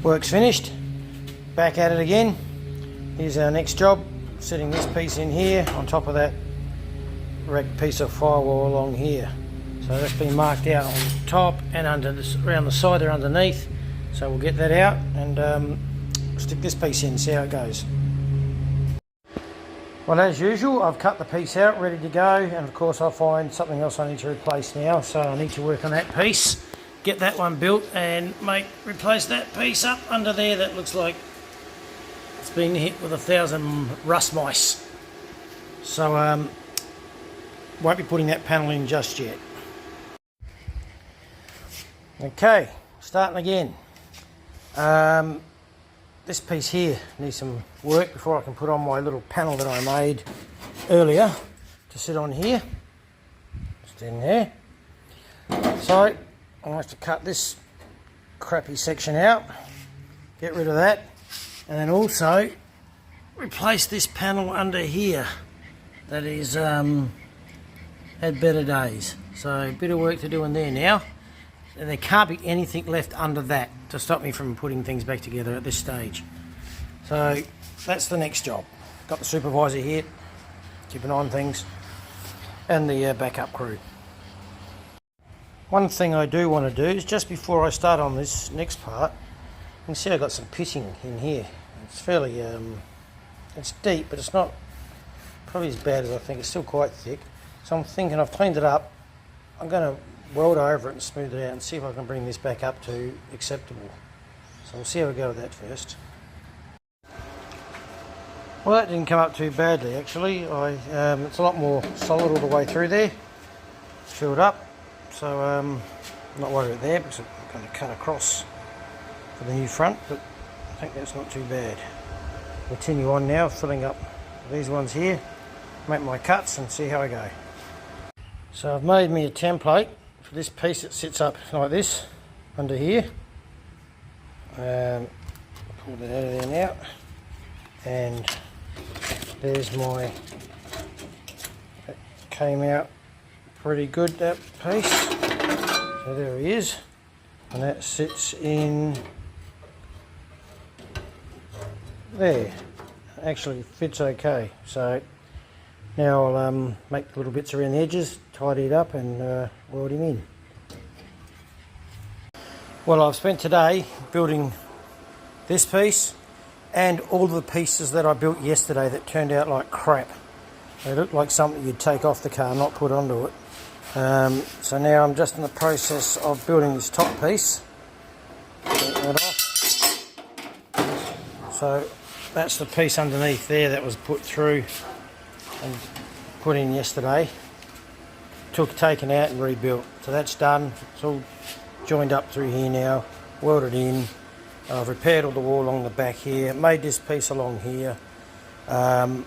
Work's finished. Back at it again. Here's our next job. Setting this piece in here on top of that wrecked piece of firewall along here. So that's been marked out on top and under this, around the side there underneath. So we'll get that out and stick this piece in, see how it goes. Well, as usual, I've cut the piece out, ready to go, and of course I'll find something else I need to replace now, so I need to work on that piece, get that one built and replace that piece up under there that looks like it's been hit with 1,000 rust mice. So won't be putting that panel in just yet. Okay, starting again. This piece here needs some work before I can put on my little panel that I made earlier to sit on here. Just in there. So I'm going to have to cut this crappy section out, get rid of that, and then also replace this panel under here that is had better days. So a bit of work to do in there now. And there can't be anything left under that to stop me from putting things back together at this stage. So that's the next job. Got the supervisor here, keeping on things, and the backup crew. One thing I do want to do is just before I start on this next part, you can see I've got some pitting in here. It's fairly, it's deep, but it's not probably as bad as I think. It's still quite thick. So I'm thinking I've cleaned it up. I'm going to weld over it and smooth it out and see if I can bring this back up to acceptable. So we'll see how we go with that first. Well, that didn't come up too badly actually. It's a lot more solid all the way through there. It's filled up, so I'm not worried about there because I'm going to cut across for the new front, but I think that's not too bad. Continue on now, filling up these ones here, make my cuts and see how I go. So I've made me a template for this piece that sits up like this under here. Pull that out of there now, and there's my, that came out pretty good, that piece. So there he is, and that sits in there. Actually fits okay. So now I'll make little bits around the edges, tidy it up and weld him in. Well, I've spent today building this piece and all the pieces that I built yesterday that turned out like crap. They looked like something you'd take off the car, not put onto it. So now I'm just in the process of building this top piece. Get that off. So that's the piece underneath there that was put through and put in yesterday, taken out and rebuilt. So that's done. It's all joined up through here now, welded in. I've repaired all the wall along the back here, made this piece along here. I've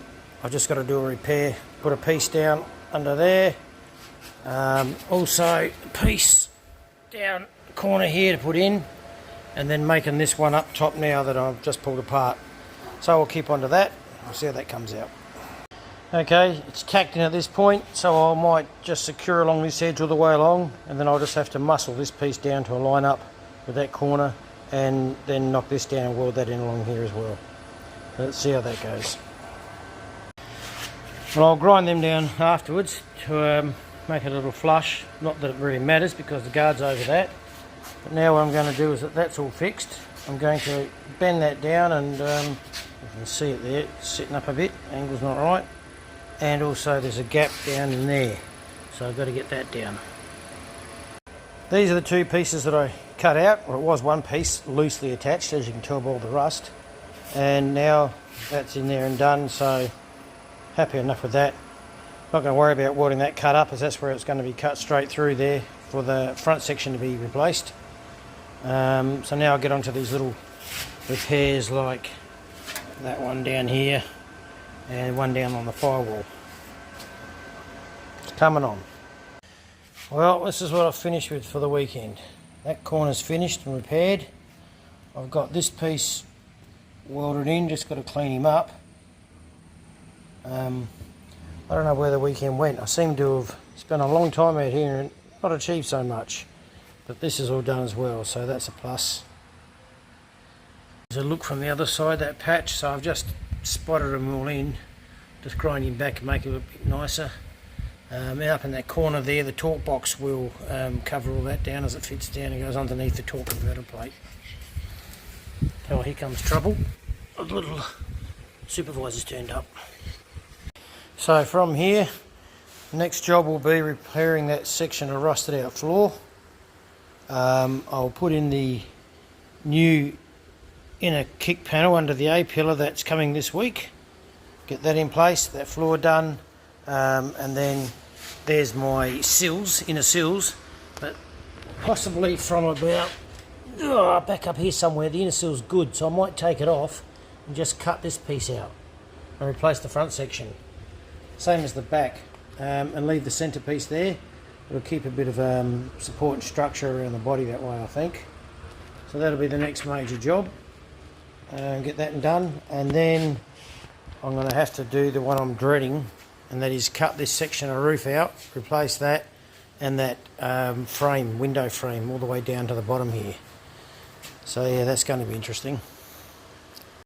just got to do a repair, put a piece down under there. Also a piece down the corner here to put in, and then making this one up top now that I've just pulled apart. So I'll keep on to that. We'll see how that comes out. Okay, it's tacked in at this point, so I might just secure along this edge all the way along, and then I'll just have to muscle this piece down to line up with that corner, and then knock this down and weld that in along here as well. Let's see how that goes. Well, I'll grind them down afterwards to make a little flush. Not that it really matters because the guard's over that. But now what I'm going to do is that that's all fixed. I'm going to bend that down, and you can see it there, it's sitting up a bit, angle's not right. And also there's a gap down in there, so I've got to get that down. These are the two pieces that I cut out, or it was one piece loosely attached, as you can tell by all the rust, and now that's in there and done, so happy enough with that. Not going to worry about welding that cut up, as that's where it's going to be cut straight through there for the front section to be replaced. So now I'll get onto these little repairs like that one down here and one down on the firewall. It's coming on. Well, this is what I've finished with for the weekend. That corner's finished and repaired. I've got this piece welded in, just got to clean him up. I don't know where the weekend went. I seem to have spent a long time out here and not achieved so much. But this is all done as well, so that's a plus. There's a look from the other side, that patch, so I've just spotted them all in, just grinding back and make it a bit nicer. Up in that corner there, the torque box will cover all that down as it fits down and goes underneath the torque converter plate. Oh, here comes trouble. The little supervisor's turned up. So from here, the next job will be repairing that section of rusted out floor. I'll put in the new inner kick panel under the A-pillar that's coming this week. Get that in place, that floor done, and then there's my sills, inner sills, but possibly from about back up here somewhere, the inner sill's good, so I might take it off and just cut this piece out and replace the front section. Same as the back, and leave the centre piece there. It'll keep a bit of support and structure around the body that way, I think. So that'll be the next major job. Get that done, and then I'm going to have to do the one I'm dreading, and that is cut this section of roof out, replace that, and that frame, window frame, all the way down to the bottom here. So yeah, that's going to be interesting.